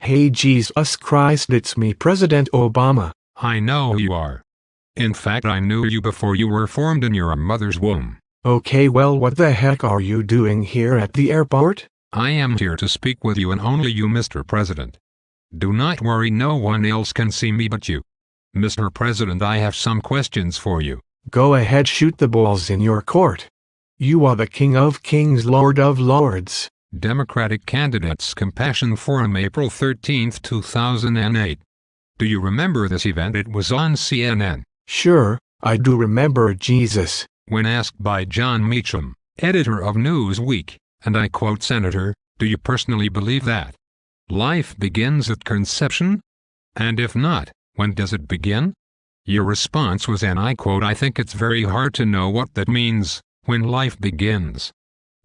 Hey Jesus Christ, it's me, President Obama. I know who you are. In fact, I knew you before you were formed in your mother's womb. Okay, well, what the heck are you doing here at the airport? I am here to speak with you and only you, Mr. President. Do not worry, no one else can see me but you. Mr. President, I have some questions for you. Go ahead, shoot the balls in your court. You are the King of Kings, Lord of Lords. Democratic Candidates Compassion Forum, April 13, 2008. Do you remember this event? It was on CNN. Sure, I do remember, Jesus. When asked by John Meacham, editor of Newsweek, and I quote, Senator, do you personally believe that life begins at conception? And if not, when does it begin? Your response was, and I quote, I think it's very hard to know what that means, when life begins.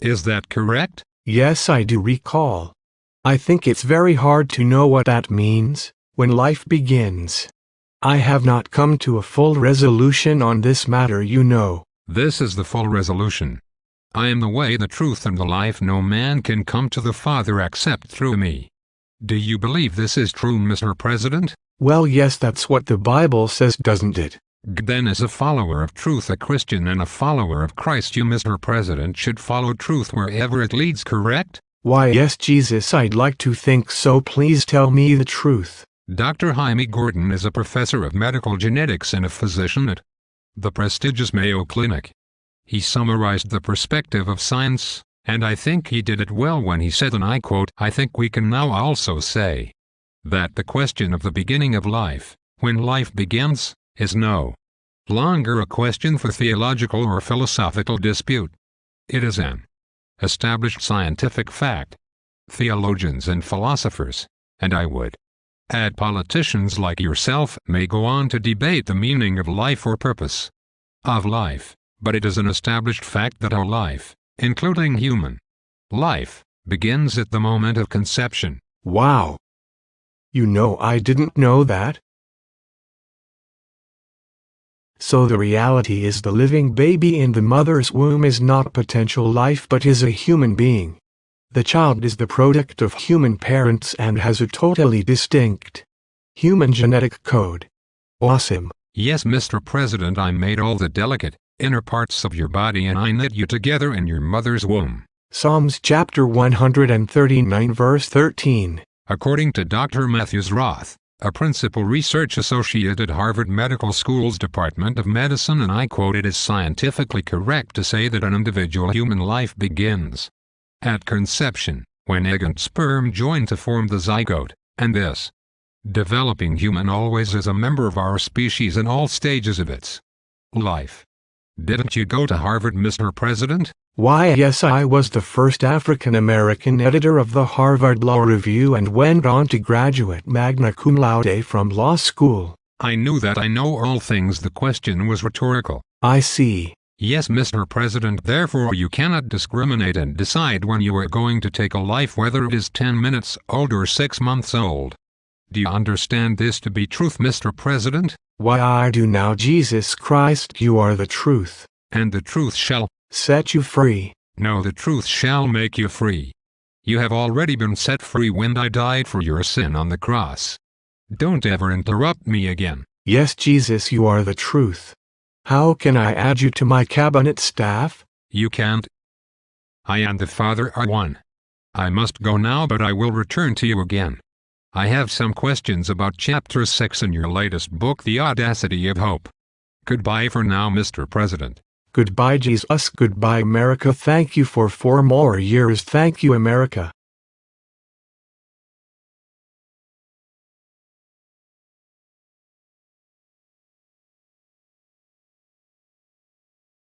Is that correct? Yes, I do recall. I think it's very hard to know what that means, when life begins. I have not come to a full resolution on this matter, you know. This is the full resolution. I am the way, the truth, and the life. No man can come to the Father except through me. Do you believe this is true, Mr. President? Well, yes, that's what the Bible says, doesn't it? Then, as a follower of truth, a Christian and a follower of Christ, you, Mr. President, should follow truth wherever it leads, correct? Why, yes, Jesus, I'd like to think so. Please tell me the truth. Dr. Jaime Gordon is a professor of medical genetics and a physician at the prestigious Mayo Clinic. He summarized the perspective of science, and I think he did it well when he said, and I quote, I think we can now also say that the question of the beginning of life, when life begins, is no longer a question for theological or philosophical dispute. It is an established scientific fact. Theologians and philosophers, and I would add politicians like yourself, may go on to debate the meaning of life or purpose of life, but it is an established fact that our life, including human life, begins at the moment of conception. Wow. You know, I didn't know that. So the reality is the living baby in the mother's womb is not potential life but is a human being. The child is the product of human parents and has a totally distinct human genetic code. Awesome. Yes, Mr. President, I made all the delicate inner parts of your body and I knit you together in your mother's womb. Psalms chapter 139 verse 13. According to Dr. Matthews Roth, a principal research associate at Harvard Medical School's Department of Medicine, and I quote, it is scientifically correct to say that an individual human life begins at conception, when egg and sperm join to form the zygote, and this developing human always is a member of our species in all stages of its life. Didn't you go to Harvard, Mr. President? Why, yes, I was the first African-American editor of the Harvard Law Review and went on to graduate magna cum laude from law school. I knew that. I know all things. The question was rhetorical. I see. Yes, Mr. President, therefore you cannot discriminate and decide when you are going to take a life, whether it is 10 minutes old or 6 months old. Do you understand this to be truth, Mr. President? Why, I do now, Jesus Christ, you are the truth. And the truth shall set you free. No, the truth shall make you free. You have already been set free when I died for your sin on the cross. Don't ever interrupt me again. Yes, Jesus, you are the truth. How can I add you to my cabinet staff? You can't. I and the Father are one. I must go now, but I will return to you again. I have some questions about Chapter 6 in your latest book, The Audacity of Hope. Goodbye for now, Mr. President. Goodbye, Jesus. Goodbye, America. Thank you for 4 more years. Thank you, America.